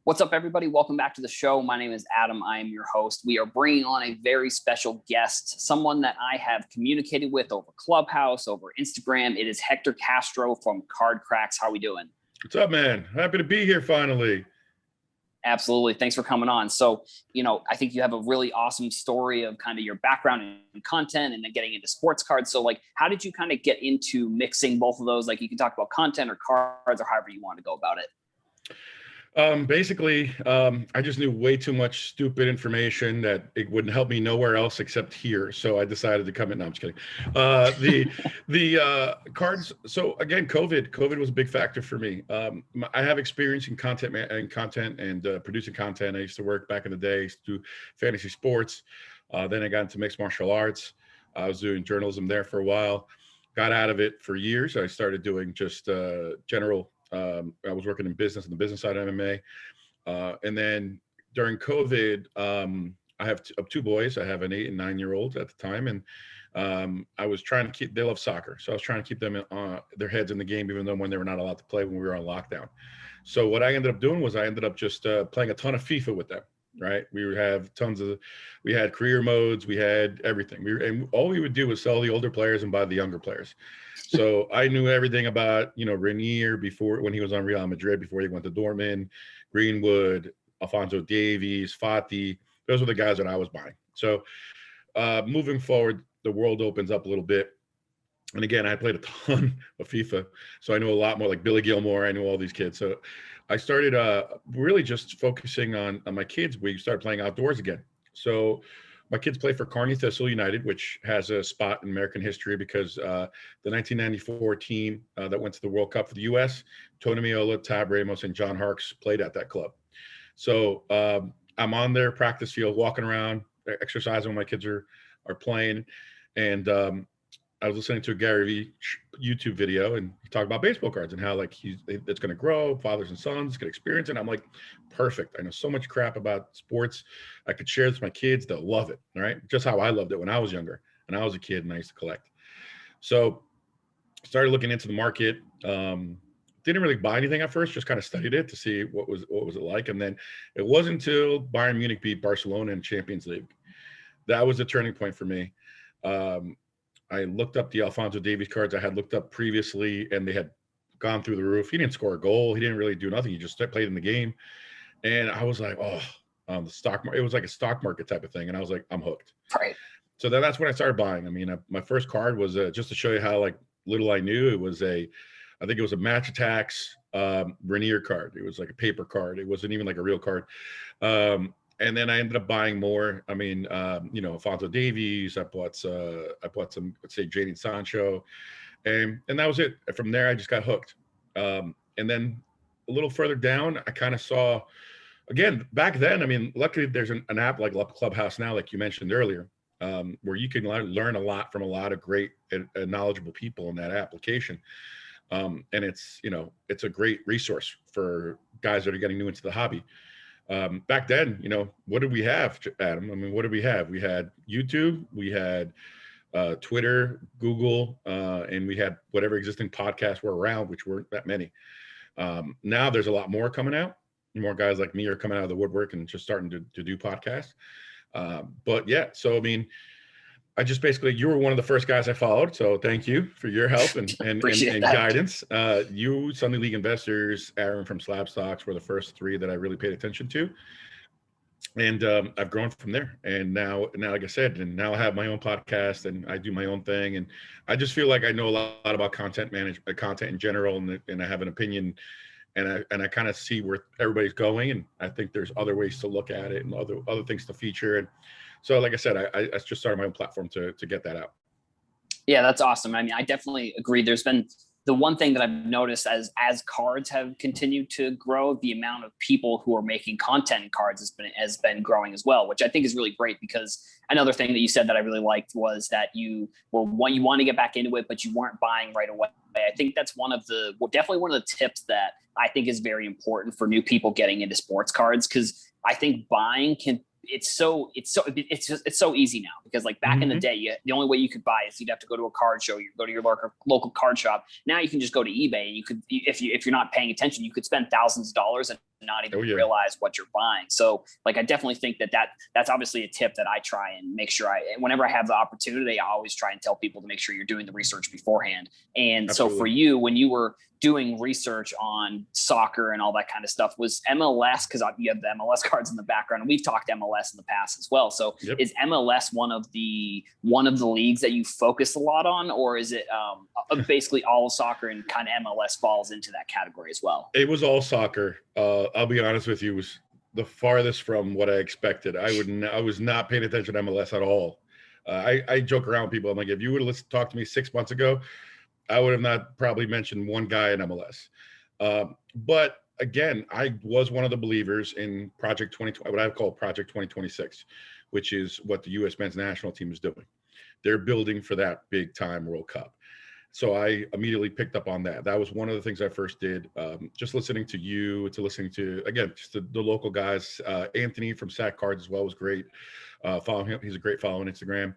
What's up, everybody? Welcome back to the show. My name is Adam. I am your host. We are bringing on a very special guest, someone that I have communicated with over Clubhouse, over Instagram. It is Hector Castro from Cardcracks. How are we doing? What's up, man? Happy to be here finally. Absolutely. Thanks for coming on. So, I think you have a really awesome story of kind of your background in content and then getting into sports cards. So, how did you kind of get into mixing both of those? You can talk about content or cards or however you want to go about it. I just knew way too much stupid information that it wouldn't help me nowhere else except here. So I decided to come in. No, I'm just kidding. The cards. So again, COVID was a big factor for me. I have experience in content and producing content. I used to work back in the day, I used to do fantasy sports. Then I got into mixed martial arts. I was doing journalism there for a while. Got out of it for years. I started doing just general. I was working in business, on the business side of MMA. And then during COVID, I have two boys. I have an 8 and 9-year-old at the time. And I was trying to they love soccer. So I was trying to keep them their heads in the game, even though when they were not allowed to play when we were on lockdown. So what I ended up doing was I ended up just playing a ton of FIFA with them. Right. We had career modes. We had everything. And all we would do was sell the older players and buy the younger players. So I knew everything about, Renier when he was on Real Madrid, before he went to Dortmund, Greenwood, Alphonso Davies, Fati. Those were the guys that I was buying. So moving forward, the world opens up a little bit. And again, I played a ton of FIFA. So I know a lot more, like Billy Gilmore. I know all these kids. So I started really just focusing on my kids. We started playing outdoors again. So my kids play for Kearney Thistle United, which has a spot in American history because the 1994 team that went to the World Cup for the U.S., Tony Meola, Tab Ramos, and John Harkes played at that club. So I'm on their practice field, walking around, exercising when my kids are playing. And I was listening to a Gary Vee YouTube video, and he talked about baseball cards and how it's going to grow, fathers and sons can experience it. And I'm like, perfect. I know so much crap about sports. I could share this with my kids. They'll love it. All right. Just how I loved it when I was younger and I was a kid and I used to collect. So started looking into the market. Didn't really buy anything at first, just kind of studied it to see what was it like. And then it wasn't until Bayern Munich beat Barcelona in Champions League. That was a turning point for me. I looked up the Alphonso Davies cards I had looked up previously, and they had gone through the roof. He didn't score a goal. He didn't really do nothing. He just played in the game. And I was like, the stock market, it was like a stock market type of thing. And I was like, I'm hooked. Right. So that's when I started buying. I mean, my first card was just to show you how little I knew. It was I think it was a Match Attacks Renier card. It was like a paper card. It wasn't even like a real card. And then I ended up buying more. I mean, Alphonso Davies. I bought some, let's say, Jadon Sancho, and that was it. From there, I just got hooked. And then a little further down, I kind of saw, again, back then. I mean, luckily there's an app like Clubhouse now, like you mentioned earlier, where you can learn a lot from a lot of great and knowledgeable people in that application. And it's a great resource for guys that are getting new into the hobby. Back then, what did we have, Adam? I mean, what did we have? We had YouTube, we had Twitter, Google, and we had whatever existing podcasts were around, which weren't that many. Now there's a lot more coming out. More guys like me are coming out of the woodwork and just starting to do podcasts. But yeah, so I mean, I just basically, you were one of the first guys I followed. So thank you for your help and guidance. You, Sunday League Investors, Aaron from Slab Stocks were the first three that I really paid attention to. And I've grown from there. And now, like I said, and now I have my own podcast and I do my own thing. And I just feel like I know a lot about content management, content in general, and I have an opinion, and I kind of see where everybody's going. And I think there's other ways to look at it and other things to feature. And so, like I said, I just started my own platform to get that out. Yeah, that's awesome. I mean, I definitely agree. There's been the one thing that I've noticed as cards have continued to grow, the amount of people who are making content in cards has been growing as well, which I think is really great, because another thing that you said that I really liked was that you want to get back into it, but you weren't buying right away. I think that's definitely one of the tips that I think is very important for new people getting into sports cards, because I think buying it's so easy now, because like back in the day, the only way you could buy is you'd have to go to a card show, you go to your local card shop. Now you can just go to eBay, and you could, if you're not paying attention, you could spend thousands of dollars and not even Oh, yeah. realize what you're buying. So like, I definitely think that's obviously a tip that I try and make sure whenever I have the opportunity, I always try and tell people to make sure you're doing the research beforehand. And so for Absolutely. you, when you were doing research on soccer and all that kind of stuff, was MLS, because you have the MLS cards in the background, and we've talked MLS in the past as well. So Yep. is MLS one of the leagues that you focus a lot on, or is it basically all soccer and kind of MLS falls into that category as well? It was all soccer. I'll be honest with you, it was the farthest from what I expected. I was not paying attention to MLS at all. I joke around with people. I'm like, if you would have talked to me 6 months ago, I would have not probably mentioned one guy in MLS. But again, I was one of the believers in Project 2020, what I call Project 2026, which is what the U.S. men's national team is doing. They're building for that big time World Cup. So I immediately picked up on that. That was one of the things I first did. Just listening to you, to listening to, again, just the local guys. Anthony from Sack Cards as well was great. Follow him. He's a great follow on Instagram.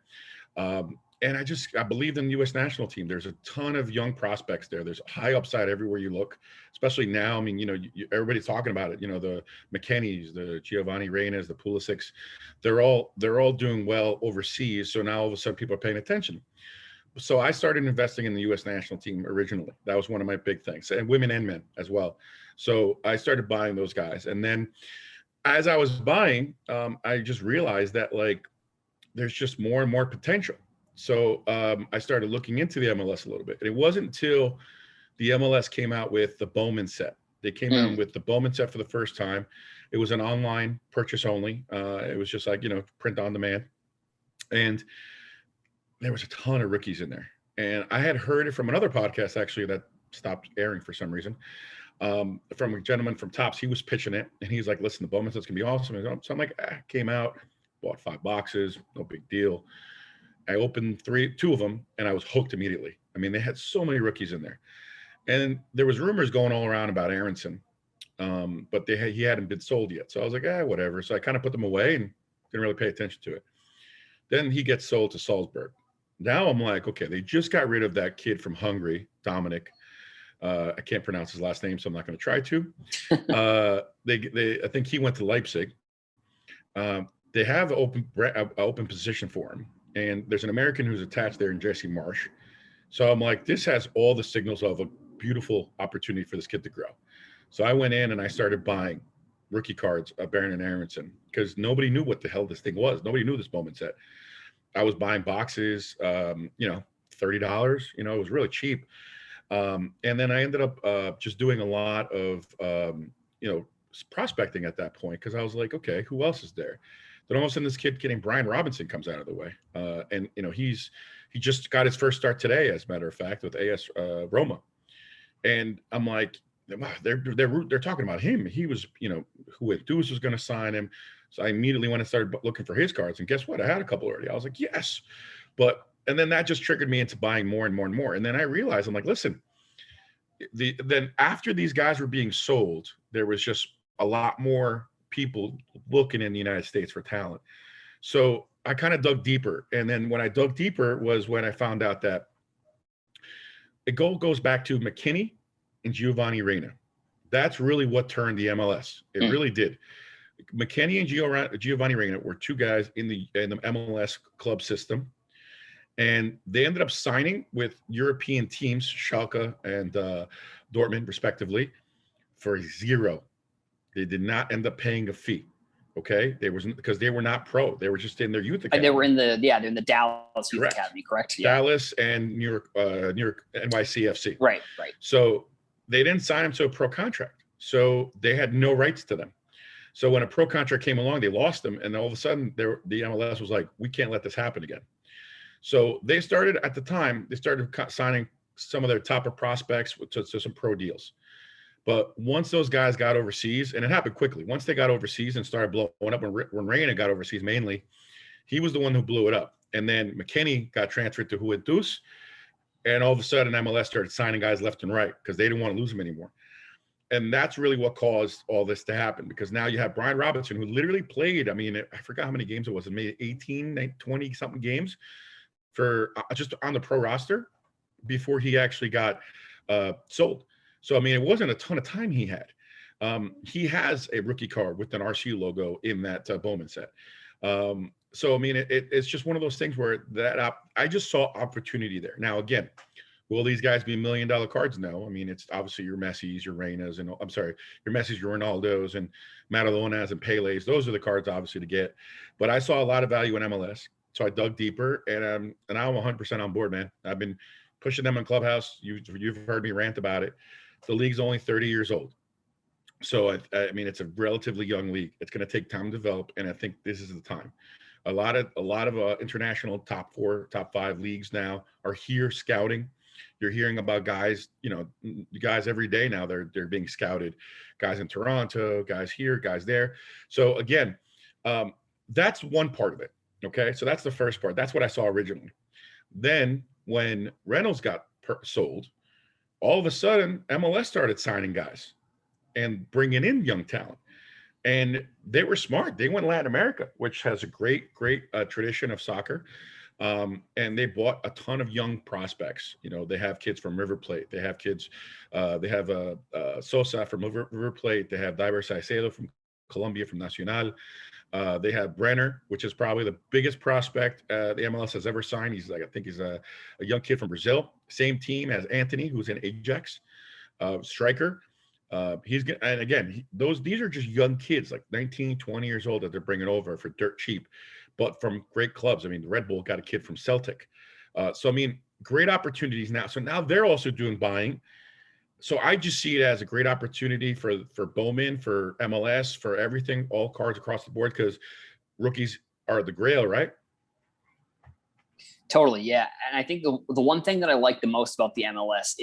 And I believed in the U.S. national team. There's a ton of young prospects there. There's high upside everywhere you look, especially now. I mean, everybody's talking about it. The McKennies, the Giovanni Reynas, the Pulisics, they're all doing well overseas. So now all of a sudden people are paying attention. So I started investing in the U.S. national team originally. That was one of my big things, and women and men as well. So I started buying those guys. And then as I was buying, I just realized that there's just more and more potential. So I started looking into the MLS a little bit. And it wasn't until the MLS came out with the Bowman set. They came out with the Bowman set for the first time. It was an online purchase only. It was just print on demand. And there was a ton of rookies in there. And I had heard it from another podcast, actually, that stopped airing for some reason, from a gentleman from Topps. He was pitching it. And he's like, listen, the Bowman set's going to be awesome. So I'm like, came out, bought 5 boxes, no big deal. I opened 2 of them, and I was hooked immediately. I mean, they had so many rookies in there. And there was rumors going all around about Aronson, but he hadn't been sold yet. So I was like, whatever. So I kind of put them away and didn't really pay attention to it. Then he gets sold to Salzburg. Now I'm like, okay, they just got rid of that kid from Hungary, Dominic. I can't pronounce his last name, so I'm not going to try to. I think he went to Leipzig. They have an open position for him. And there's an American who's attached there in Jesse Marsh. So I'm like, this has all the signals of a beautiful opportunity for this kid to grow. So I went in and I started buying rookie cards of Barron and Aronson because nobody knew what the hell this thing was. Nobody knew this Bowman set. I was buying boxes, $30. It was really cheap. And then I ended up just doing a lot of, prospecting at that point because I was like, okay, who else is there? Then all of a sudden, this kid getting Brian Robinson comes out of the way, and he just got his first start today, as a matter of fact, with AS Roma, and I'm like, wow, they're talking about him. He was, who Enthus was going to sign him, so I immediately went and started looking for his cards, and guess what? I had a couple already. I was like, yes, and then that just triggered me into buying more and more and more, and then I realized I'm like, listen, then after these guys were being sold, there was just a lot more people looking in the United States for talent. So I kind of dug deeper. And then when I dug deeper was when I found out that it goes back to McKinney and Giovanni Reyna. That's really what turned the MLS. It really did. McKinney and Giovanni Reyna were 2 guys in the MLS club system. And they ended up signing with European teams, Schalke and Dortmund, respectively, for 0. They did not end up paying a fee. Okay, because they were not pro. They were just in their youth academy. They were in the Dallas Youth Academy, correct? Yeah. Dallas and New York NYCFC. Right. So they didn't sign them to a pro contract. So they had no rights to them. So when a pro contract came along, they lost them, and all of a sudden, the MLS was like, "We can't let this happen again." So they started signing some of their top prospects to some pro deals. But once those guys got overseas, and it happened quickly, once they got overseas and started blowing up, when Reyna got overseas mainly, he was the one who blew it up. And then McKinney got transferred to Juventus, and all of a sudden MLS started signing guys left and right because they didn't want to lose him anymore. And that's really what caused all this to happen, because now you have Brian Robinson, who literally played, I forgot how many games it was, maybe 18, 20 something games for just on the pro roster before he actually got sold. So, it wasn't a ton of time he had. He has a rookie card with an RC logo in that Bowman set. So I mean, it's just one of those things where I just saw opportunity there. Now again, will these guys be $1 million cards? No. I mean, it's obviously your Messis, your Reynas, and I'm sorry, your Messis, your Ronaldos, and Matadonas and Pele's. Those are the cards obviously to get. But I saw a lot of value in MLS, so I dug deeper, and I'm 100% on board, man. I've been pushing them in Clubhouse. You've heard me rant about it. The league's only 30 years old. So I mean, it's a relatively young league. It's going to take time to develop, and I think this is the time. A lot of international top 4, top 5 leagues now are here scouting. You're hearing about guys, guys every day now. They're being scouted. Guys in Toronto, guys here, guys there. So again, that's one part of it. Okay, so that's the first part. That's what I saw originally. Then when Reynolds got sold, all of a sudden MLS started signing guys and bringing in young talent. And they were smart. They went Latin America, which has a great tradition of soccer. And they bought a ton of young prospects. They have kids from River Plate. They have kids. They have Sosa from River Plate. They have Diver Saicedo from Colombia, from Nacional. They have Brenner, which is probably the biggest prospect the MLS has ever signed. I think he's a young kid from Brazil. Same team as Anthony, who's in Ajax, striker. These are just young kids, like 19, 20 years old, that they're bringing over for dirt cheap, but from great clubs. I mean, Red Bull got a kid from Celtic. So, I mean, great opportunities now. So now they're also doing buying. So I just see it as a great opportunity for Bowman, for MLS, for everything, all cards across the board, because rookies are the grail, right? Totally, yeah. And I think the one thing that I like the most about the MLS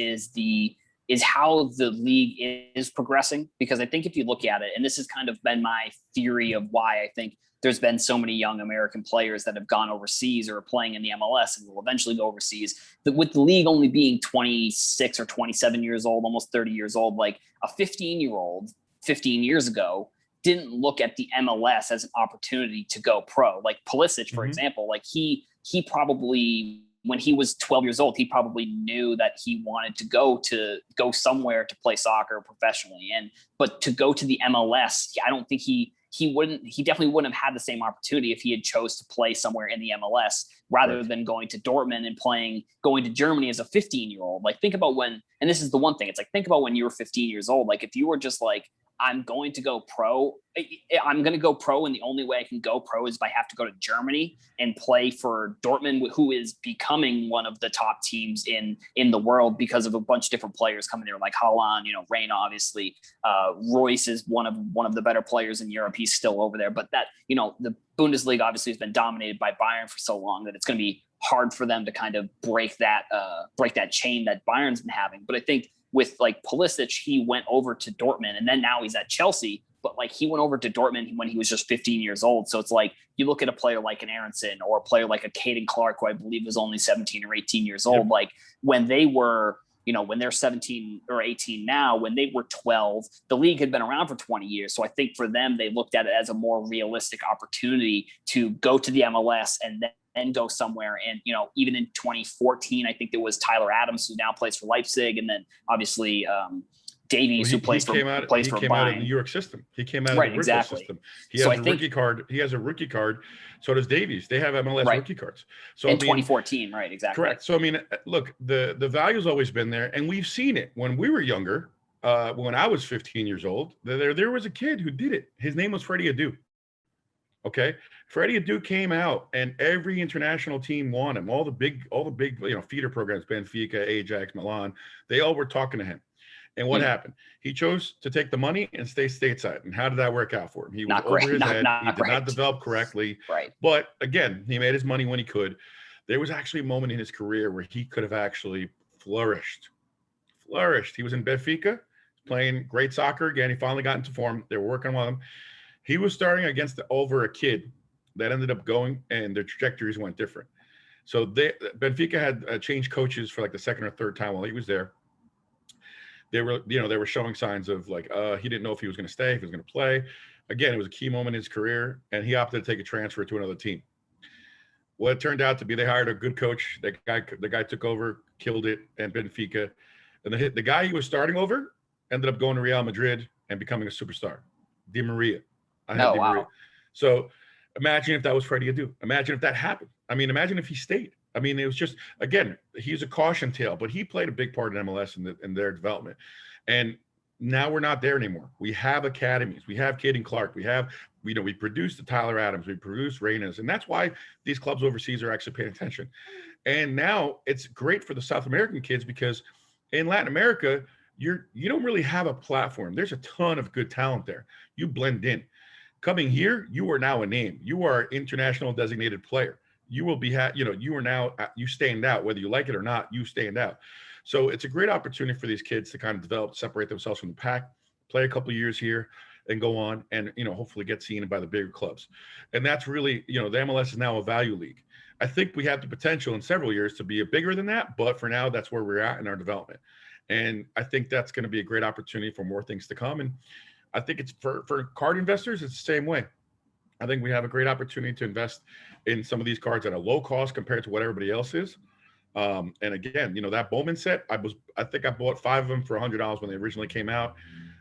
is how the league is progressing, because I think if you look at it, and this has kind of been my theory of why I think there's been so many young American players that have gone overseas or are playing in the MLS and will eventually go overseas, that with the league only being 26 or 27 years old, almost 30 years old, like a 15-year-old 15 years ago didn't look at the MLS as an opportunity to go pro. Like Pulisic, for example, like he probably, when he was 12 years old, he probably knew that he wanted to go somewhere to play soccer professionally. But to go to the MLS, I don't think he definitely wouldn't have had the same opportunity if he had chose to play somewhere in the MLS rather than going to Dortmund and going to Germany as a 15-year-old. Like, think about when, and this is the one thing, it's like, think about when you were 15 years old. Like, if you were just like, I'm going to go pro, I'm going to go pro, and the only way I can go pro is if I have to go to Germany and play for Dortmund, who is becoming one of the top teams in the world because of a bunch of different players coming there, like Haaland, Reina, obviously. Royce is one of the better players in Europe. He's still over there. But that, the Bundesliga obviously has been dominated by Bayern for so long that it's going to be hard for them to kind of break that chain that Bayern's been having. But I think with like Pulisic, he went over to Dortmund, and then now he's at Chelsea. But like, he went over to Dortmund when he was just 15 years old. So it's like, you look at a player like an Aronson or a player like a Caden Clark, who I believe was only 17 or 18 years old. Yep. Like, when they were, when they're 17 or 18 now, when they were 12, the league had been around for 20 years. So I think for them, they looked at it as a more realistic opportunity to go to the MLS and then go somewhere. And, even in 2014, I think there was Tyler Adams, who now plays for Leipzig. And then obviously Davies, who plays for Bayern. He came out of the New York system. He came out of the Red Bull system. He has a rookie card. He has a rookie card. So does Davies. They have MLS rookie cards. So in 2014, right? Exactly. Correct. So, I mean, look, the value's always been there, and we've seen it when we were younger. When I was 15 years old, there was a kid who did it. His name was Freddie Adu. Okay, Freddie Adu came out, and every international team won him. All the big, feeder programs, Benfica, Ajax, Milan, they all were talking to him. And what happened? He chose to take the money and stay stateside. And how did that work out for him? He was over his head. He did not develop correctly. Right. But again, he made his money when he could. There was actually a moment in his career where he could have actually flourished. He was in Benfica, playing great soccer. Again, he finally got into form. They were working on him. He was starting over a kid that ended up going, and their trajectories went different. So Benfica had changed coaches for like the second or third time while he was there. They were showing signs of like, he didn't know if he was going to stay, if he was going to play. Again, it was a key moment in his career, and he opted to take a transfer to another team. What it turned out to be, they hired a good coach. The guy took over, killed it, and Benfica. And the guy he was starting over ended up going to Real Madrid and becoming a superstar. Di Maria. I had Oh, Di Maria. wow. So imagine if that was Freddie Adu. Imagine if that happened. I mean, imagine if he stayed. I mean, it was just, again, he's a caution tale, but he played a big part in MLS in their development. And now we're not there anymore. We have academies. We have Caden Clark. We produced the Tyler Adams. We produced Reynas. And that's why these clubs overseas are actually paying attention. And now it's great for the South American kids because in Latin America, you don't really have a platform. There's a ton of good talent there. You blend in. Coming here, you are now a name. You are an international designated player. You will be, you are now, you stand out, whether you like it or not, you stand out. So it's a great opportunity for these kids to kind of develop, separate themselves from the pack, play a couple of years here and go on and, hopefully get seen by the bigger clubs. And that's really, the MLS is now a value league. I think we have the potential in several years to be a bigger than that, but for now, that's where we're at in our development. And I think that's going to be a great opportunity for more things to come. And I think it's for card investors, it's the same way. I think we have a great opportunity to invest in some of these cards at a low cost compared to what everybody else is. And again, that Bowman set, I think I bought 5 of them for $100 when they originally came out.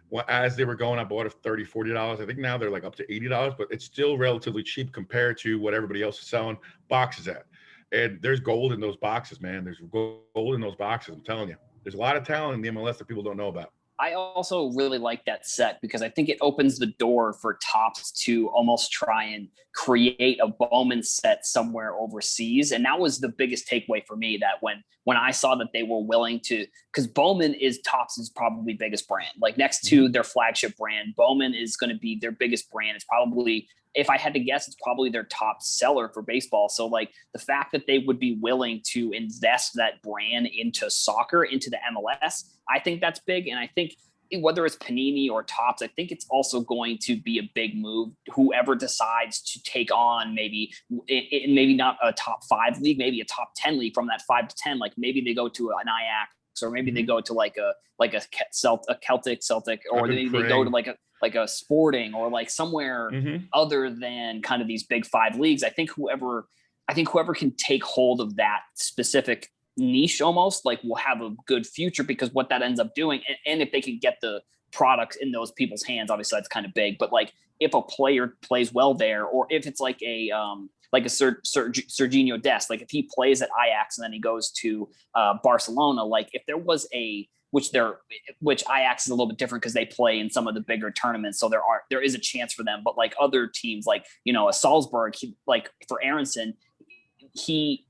Well, as they were going, I bought it for $30, $40. I think now they're like up to $80, but it's still relatively cheap compared to what everybody else is selling boxes at. And there's gold in those boxes, man. There's gold in those boxes. I'm telling you, there's a lot of talent in the MLS that people don't know about. I also really like that set because I think it opens the door for Topps to almost try and create a Bowman set somewhere overseas. And that was the biggest takeaway for me, that when I saw that they were willing to, because Bowman is Topps' probably biggest brand, like next to their flagship brand, Bowman is going to be their biggest brand. It's probably, if I had to guess, it's probably their top seller for baseball. So like the fact that they would be willing to invest that brand into soccer, into the MLS, I think that's big. And I think whether it's Panini or Topps, I think it's also going to be a big move. Whoever decides to take on maybe not a top 5 league, maybe a top 10 league from that 5 to 10, like maybe they go to an Ajax, or maybe they go to like a Celtic, or maybe they go to like a Sporting, or like somewhere other than kind of these big 5 leagues. I think whoever can take hold of that specific niche almost like will have a good future, because what that ends up doing, and if they can get the products in those people's hands, obviously that's kind of big, but like if a player plays well there, or if it's like a Serginho Dest, like if he plays at Ajax and then he goes to Barcelona, like if there was which Ajax is a little bit different because they play in some of the bigger tournaments, so there is a chance for them. But like other teams, like a Salzburg, like for Aronson,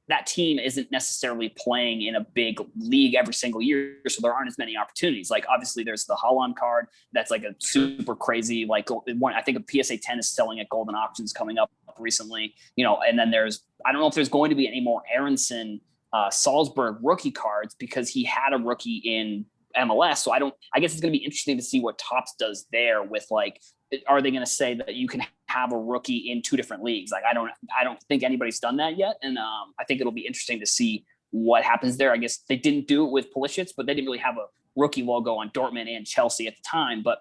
that team isn't necessarily playing in a big league every single year, so there aren't as many opportunities. Like obviously there's the Haaland card that's like a super crazy, like one, I think a PSA 10 is selling at Golden Auctions coming up recently, and then I don't know if there's going to be any more Aronson Salzburg rookie cards, because he had a rookie in MLS. So I guess it's going to be interesting to see what Topps does there with, like, are they going to say that you can have a rookie in 2 different leagues? Like, I don't think anybody's done that yet. And I think it'll be interesting to see what happens there. I guess they didn't do it with Pulisic, but they didn't really have a rookie logo on Dortmund and Chelsea at the time. But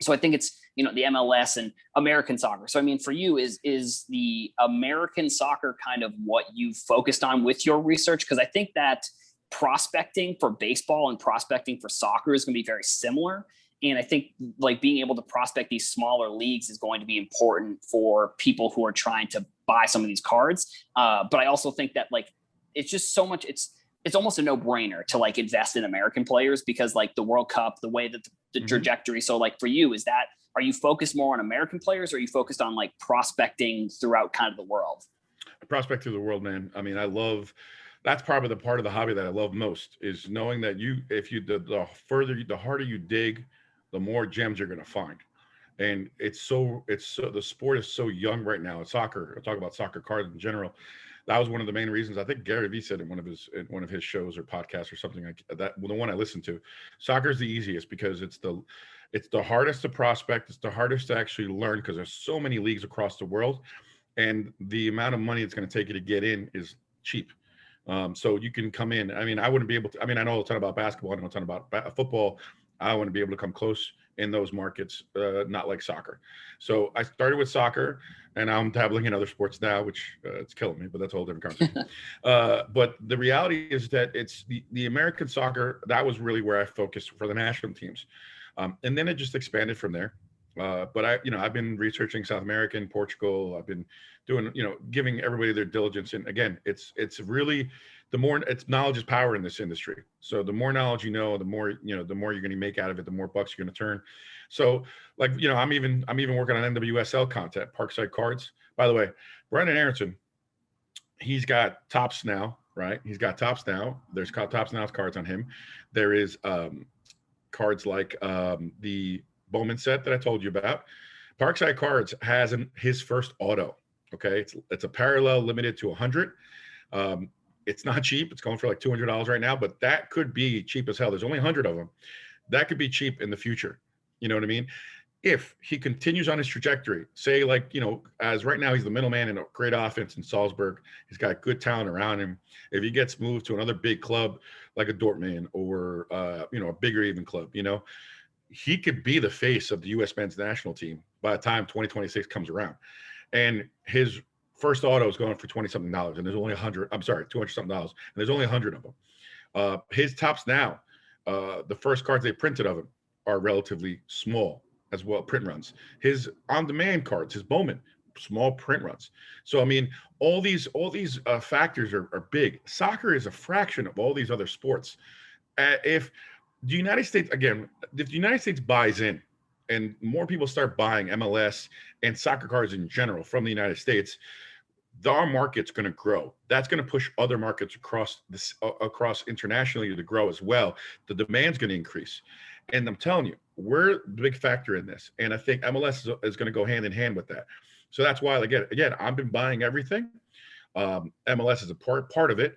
so I think it's, the MLS and American soccer. So, I mean, for you, is the American soccer kind of what you focused on with your research? Because I think that prospecting for baseball and prospecting for soccer is going to be very similar. And I think like being able to prospect these smaller leagues is going to be important for people who are trying to buy some of these cards. But I also think that like, it's just so much, it's almost a no-brainer to like invest in American players, because like the World Cup, the way that the trajectory. So like for you, are you focused more on American players, or are you focused on like prospecting throughout kind of the world? Prospect through the world, man. I mean, that's probably the part of the hobby that I love most, is knowing that the harder you dig, the more gems you're going to find. And the sport is so young right now. It's soccer. I talk about soccer cards in general. That was one of the main reasons. I think Gary Vee said in one of his shows or podcasts or something like that. Well, the one I listened to, soccer is the easiest because it's the hardest to prospect. It's the hardest to actually learn, because there's so many leagues across the world, and the amount of money it's going to take you to get in is cheap. So you can come in. I mean, I wouldn't be able to. I mean, I know a ton about basketball. I know a ton about football. I want to be able to come close in those markets, not like soccer. So I started with soccer, and I'm dabbling in other sports now, which it's killing me, but that's a whole different conversation. But the reality is that it's the American soccer. That was really where I focused for the national teams. And then it just expanded from there. But I've been researching South America and Portugal. I've been doing, giving everybody their diligence. And again, it's really, it's knowledge is power in this industry. So the more knowledge the more, the more you're going to make out of it, the more bucks you're going to turn. So like, I'm even working on NWSL content, Parkside Cards. By the way, Brandon Aronson, he's got Tops now, right? He's got Tops now. There's Tops Now cards on him. There is cards like the Bowman set that I told you about. Parkside Cards has his first auto. Okay, it's a parallel limited to 100. It's not cheap. It's going for like $200 right now, but that could be cheap as hell. There's only 100 of them. That could be cheap in the future. You know what I mean? If he continues on his trajectory, say like, as right now he's the middleman in a great offense in Salzburg. He's got good talent around him. If he gets moved to another big club like a Dortmund or, a bigger even club, he could be the face of the U.S. men's national team by the time 2026 comes around. And his first auto is going for $20-something, and there's only 100. I'm sorry, $200-something, and there's only 100 of them. His Tops Now, the first cards they printed of him are relatively small as well, print runs. His on-demand cards, his Bowman, small print runs. So I mean, all these factors are big. Soccer is a fraction of all these other sports. If the United States buys in, and more people start buying MLS and soccer cards in general from the United States, our market's going to grow. That's going to push other markets across internationally to grow as well. The demand's going to increase. And I'm telling you, we're the big factor in this. And I think MLS is going to go hand in hand with that. So that's why, again, I've been buying everything. MLS is a part of it.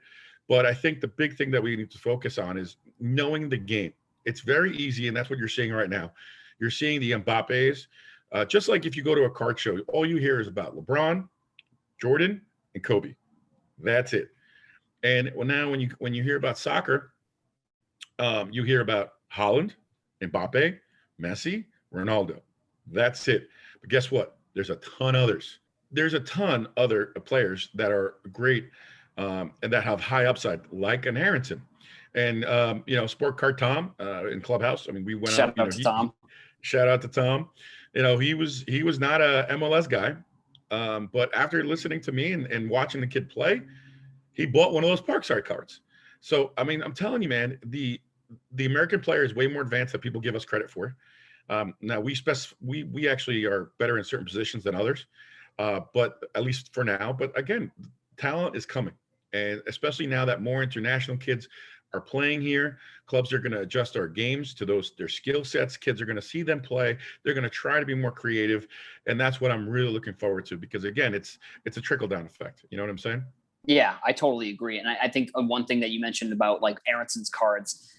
But I think the big thing that we need to focus on is knowing the game. It's very easy, and that's what you're seeing right now. You're seeing the Mbappes. Just like if you go to a card show, all you hear is about LeBron, Jordan, and Kobe. That's it. And now when you hear about soccer, you hear about Haaland, Mbappe, Messi, Ronaldo. That's it. But guess what? There's a ton others. There's a ton other players that are great and that have high upside, like an Aronson. And Sport Card Tom in Clubhouse. I mean, we went Shout out to Tom. Shout out to Tom. He was not a MLS guy, but after listening to me and watching the kid play, he bought one of those Parkside cards. So I mean, I'm telling you, man, the American player is way more advanced than people give us credit for. Now we actually are better in certain positions than others, but at least for now. But again, talent is coming, and especially now that more international kids are playing here, clubs are going to adjust our games to their skill sets. Kids are going to see them play. They're going to try to be more creative, and that's what I'm really looking forward to. Because again, it's a trickle down effect. You know what I'm saying? Yeah, I totally agree. And I think one thing that you mentioned about like Aronson's cards,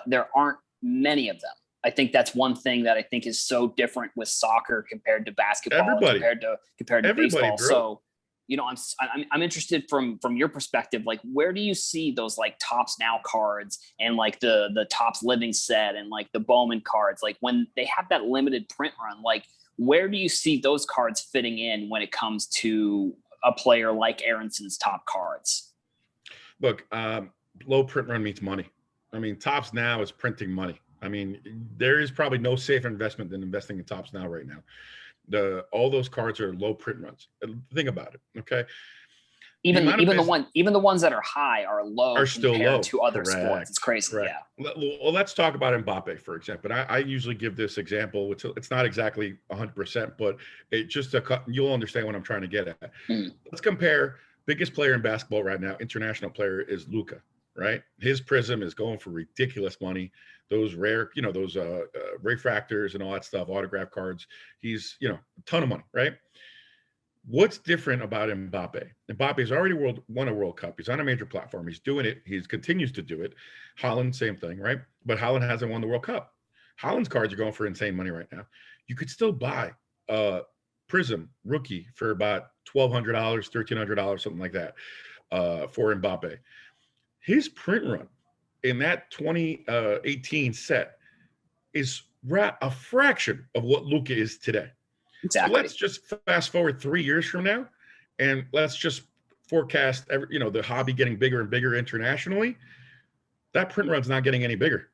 there aren't many of them. I think that's one thing that I think is so different with soccer compared to basketball, compared to baseball. Bro. So, I'm interested from your perspective, like where do you see those like Tops Now cards and like the Tops Living set and like the Bowman cards, like when they have that limited print run, like where do you see those cards fitting in when it comes to a player like Aronson's top cards? Look, low print run means money. I mean, Tops Now is printing money. I mean, there is probably no safer investment than investing in Tops Now right now. All those cards are low print runs. Think about it. Okay. Even the ones that are high are low are still low to other sports. It's crazy. Correct. Yeah. Well, let's talk about Mbappe, for example. I usually give this example, which it's not exactly 100%, but you'll understand what I'm trying to get at. Let's compare biggest player in basketball right now. International player is Luka, right? His Prism is going for ridiculous money. Those rare, those refractors and all that stuff, autograph cards. He's, a ton of money, right? What's different about Mbappe? Mbappe's already won a World Cup. He's on a major platform. He's doing it. He continues to do it. Haaland, same thing, right? But Haaland hasn't won the World Cup. Haaland's cards are going for insane money right now. You could still buy a Prism rookie for about $1,200, $1,300, something like that for Mbappe. His print run in that 2018 set is a fraction of what Luka is today. Exactly. So let's just fast forward 3 years from now, and let's just forecast the hobby getting bigger and bigger internationally. That print run's not getting any bigger.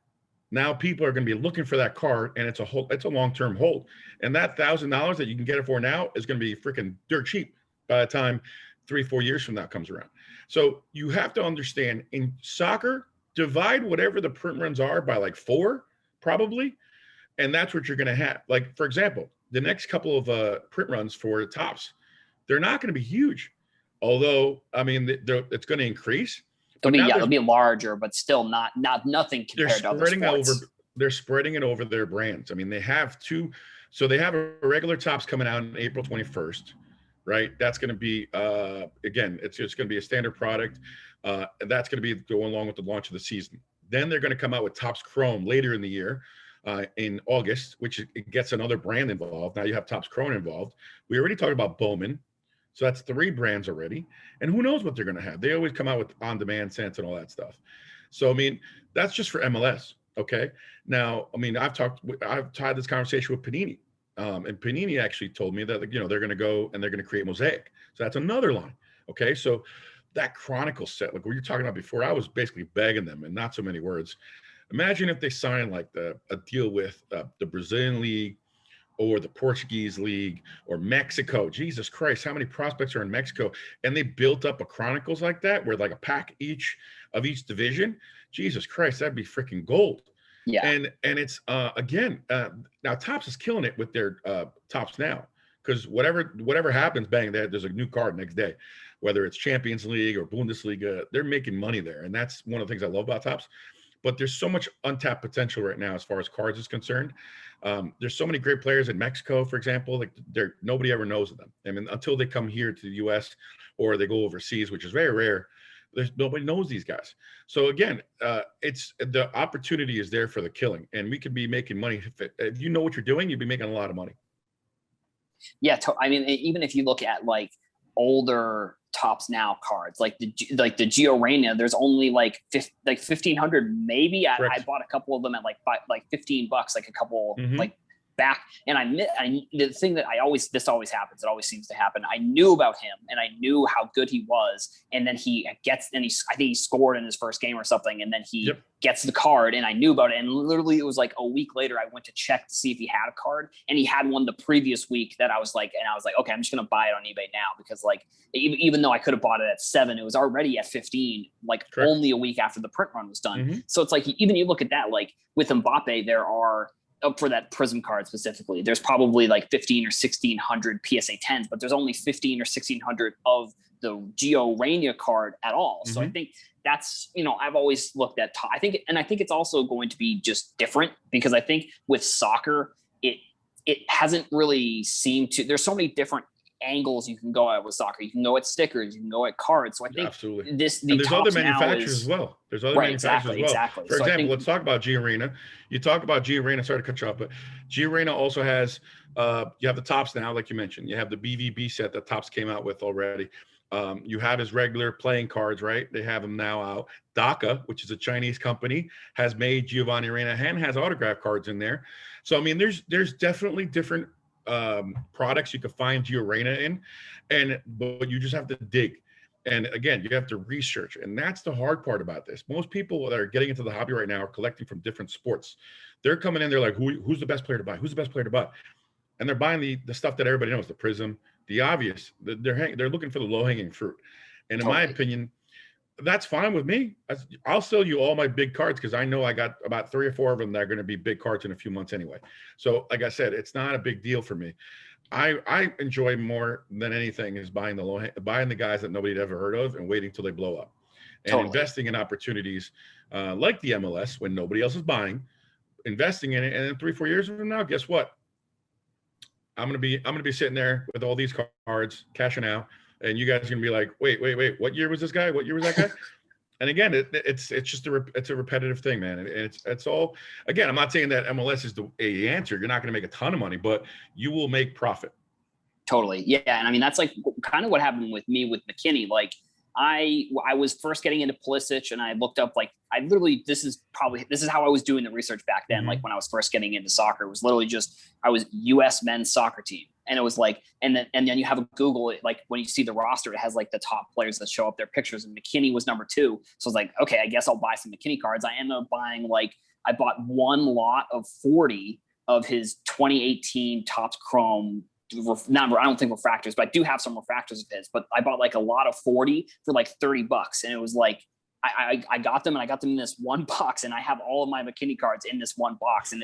Now people are going to be looking for that card, and it's a long-term hold. And that $1,000 that you can get it for now is going to be freaking dirt cheap by the time 3-4 years from now comes around. So you have to understand, in soccer, divide whatever the print runs are by like 4, probably, and that's what you're going to have. Like, for example, the next couple of print runs for the tops, they're not going to be huge. Although, I mean, it's going to increase. But now It'll be larger, but still nothing compared to other sports. They're spreading it over their brands. I mean, they have two. So they have a regular tops coming out on April 21st, right? That's going to be, again, it's just going to be a standard product. That's going to be going along with the launch of the season. Then they're going to come out with Topps Chrome later in the year, in August, which it gets another brand involved. Now you have Topps Chrome involved. We already talked about Bowman. So that's 3 brands already. And who knows what they're going to have. They always come out with on-demand cents and all that stuff. So, I mean, that's just for MLS. Okay. Now, I mean, I've had this conversation with Panini. And Panini actually told me that, you know, they're going to go and they're going to create Mosaic. So that's another line. Okay. So that Chronicle set, like we were talking about before, I was basically begging them in not so many words. Imagine if they signed like a deal with the Brazilian League, or the Portuguese League, or Mexico. Jesus Christ, how many prospects are in Mexico? And they built up a Chronicles like that, where like a pack of each division. Jesus Christ, that'd be freaking gold. Yeah. And it's again, now Topps is killing it with their Topps now, because whatever happens, bang, there's a new card next day. Whether it's Champions League or Bundesliga, they're making money there, and that's one of the things I love about Topps. But there's so much untapped potential right now as far as cards is concerned. There's so many great players in Mexico, for example. Like nobody ever knows of them. I mean, until they come here to the U.S. or they go overseas, which is very rare. Nobody knows these guys. So again, it's the opportunity is there for the killing, and we could be making money if you know what you're doing. You'd be making a lot of money. Yeah, I mean, even if you look at like older Topps Now cards, like the Gio Reyna, there's only like 1,500 maybe. I bought a couple of them at like $15, like a couple like back. And the thing that this always happens. It always seems to happen. I knew about him and I knew how good he was. And then I think he scored in his first game or something. And then he gets the card, and I knew about it. And literally it was like a week later, I went to check to see if he had a card, and he had one the previous week that I was like, okay, I'm just going to buy it on eBay now, because like, even though I could have bought it at 7, it was already at 15, like only a week after the print run was done. So it's like, even you look at that, like with Mbappe, there are, for that Prism card specifically, there's probably like 15 or 1,600 PSA 10s, but there's only 15 or 1,600 of the Gio Reyna card at all. So I think that's, you know, I've always looked at I think it's also going to be just different, because I think with soccer, it hasn't really seemed to, there's so many different angles you can go at with soccer. You can go at stickers, you can go at cards. So I think there's other manufacturers as well. There's other manufacturers as well. Exactly. For example, let's talk about Gio Reyna. You talk about Gio Reyna, sorry to cut you off, but Gio Reyna also has, you have the Topps Now, like you mentioned. You have the BVB set that Topps came out with already. You have his regular playing cards, right? They have them now out. DACA, which is a Chinese company, has made Giovanni Reyna and has autograph cards in there. So, I mean, there's definitely different products you could find Gio Reyna in, but you just have to dig. And again, you have to research. And that's the hard part about this. Most people that are getting into the hobby right now are collecting from different sports. They're coming in, they're like, who's the best player to buy? Who's the best player to buy? And they're buying the stuff that everybody knows, the Prism, the obvious. They're looking for the low-hanging fruit. And in my opinion, that's fine with me. I'll sell you all my big cards, because I know I got about 3 or 4 of them that are going to be big cards in a few months anyway. So like I said, it's not a big deal for me. I enjoy more than anything is buying the guys that nobody'd ever heard of and waiting till they blow up, and investing in opportunities like the MLS when nobody else is buying, investing in it. And then 3-4 years from now, guess what? I'm gonna be sitting there with all these cards cashing out. And you guys are gonna be like, wait, what year was this guy? What year was that guy? And again, it's just a repetitive thing, man. And it's all, again, I'm not saying that MLS is the answer. You're not gonna make a ton of money, but you will make profit. Totally, yeah. And I mean, that's like kind of what happened with me with McKinney. Like I was first getting into Pulisic, and I looked up, like, this is how I was doing the research back then. Like when I was first getting into soccer, it was literally just, I was US men's soccer team. And it was like, and then you have a Google, like when you see the roster, it has like the top players that show up their pictures, and McKinney was number 2. So I was like, okay, I guess I'll buy some McKinney cards. I ended up buying like, I bought one lot of 40 of his 2018 Topps Chrome. I don't think refractors, but I do have some refractors of his. But I bought like a lot of 40 for like $30, and it was like I got them, and I got them in this one box, and I have all of my McKinney cards in this one box, and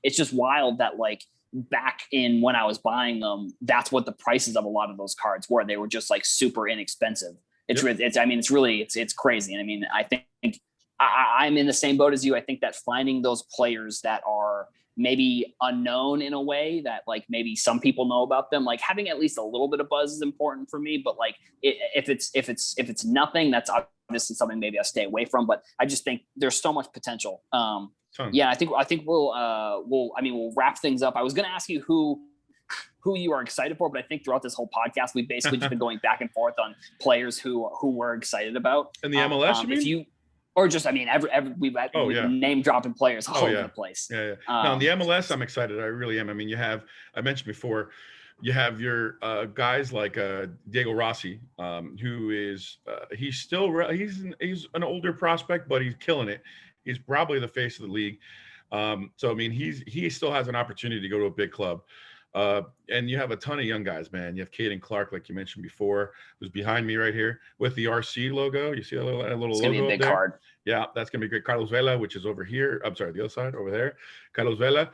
it's just wild that like back in when I was buying them, that's what the prices of a lot of those cards were. They were just like super inexpensive. It's crazy. And I mean, I think I'm in the same boat as you. I think that finding those players that are maybe unknown in a way that like maybe some people know about them, like having at least a little bit of buzz is important for me. But like if it's nothing, that's obviously something maybe I stay away from. But I just think there's so much potential. Yeah, I think we'll wrap things up. I was going to ask you who you are excited for, but I think throughout this whole podcast, we've basically just been going back and forth on players who we're excited about. And the MLS, you mean? Or just, I mean, we've name dropping players all over the place. Yeah. No, the MLS, I'm excited. I really am. I mean, I mentioned before, you have your guys like Diego Rossi, who is he's an older prospect, but he's killing it. He's probably the face of the league. So I mean, he still has an opportunity to go to a big club. And you have a ton of young guys, man. You have Caden Clark, like you mentioned before, who's behind me right here with the RC logo. You see that little it's logo be a big there? card. Yeah, that's gonna be great. Carlos Vela, which is over here. I'm sorry, the other side over there. Carlos Vela.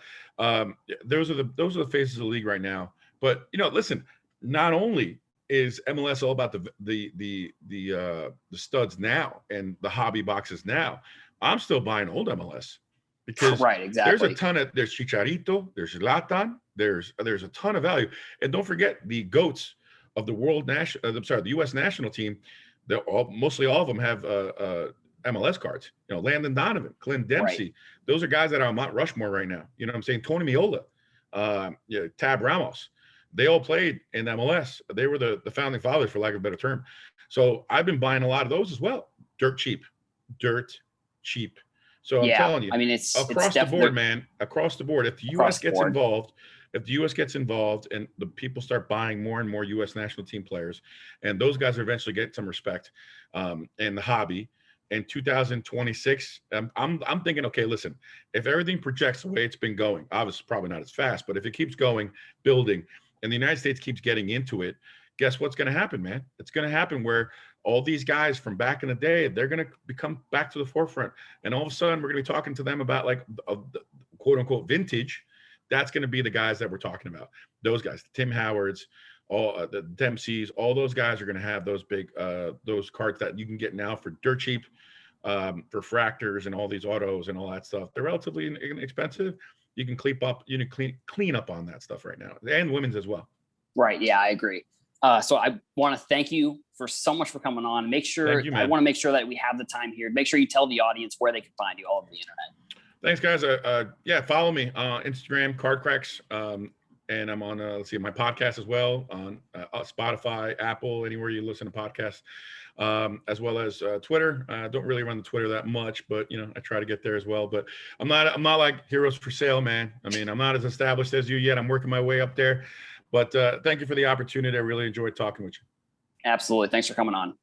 Those are the faces of the league right now. But listen, not only is MLS all about the studs now and the hobby boxes now, I'm still buying old MLS. Because there's a ton of there's Chicharito, there's Zlatan, there's a ton of value, and don't forget the goats of the the U.S. national team. Mostly all of them have MLS cards. Landon Donovan, Clint Dempsey. Right. Those are guys that are on Mount Rushmore right now. You know what I'm saying? Tony Meola, Tab Ramos. They all played in MLS. They were the founding fathers, for lack of a better term. So I've been buying a lot of those as well. Dirt cheap. So I'm telling you, I mean, it's across the board, man. Across the board. If the U.S. gets involved, and the people start buying more and more U.S. national team players, and those guys eventually get some respect in the hobby. In 2026, I'm thinking, okay, listen, if everything projects the way it's been going, obviously probably not as fast, but if it keeps going, building, and the United States keeps getting into it, guess what's going to happen, man? It's going to happen where all these guys from back in the day, they're going to become back to the forefront. And all of a sudden, we're going to be talking to them about like the quote unquote vintage. That's going to be the guys that we're talking about. Those guys, the Tim Howards, all the Dempseys, all those guys are going to have those big, those cards that you can get now for dirt cheap, for fractors and all these autos and all that stuff. They're relatively inexpensive. You can clean up on that stuff right now, and women's as well. Right. Yeah, I agree. So I want to thank you for so much for coming on. I want to make sure that we have the time here. Make sure you tell the audience where they can find you all over the internet. Thanks, guys. Follow me on Instagram, Cardcracks, and I'm on my podcast as well on Spotify, Apple, anywhere you listen to podcasts, as well as Twitter. I don't really run the Twitter that much, but I try to get there as well. But I'm not like Herosforsale, man. I mean, I'm not as established as you yet. I'm working my way up there. But thank you for the opportunity. I really enjoyed talking with you. Absolutely. Thanks for coming on.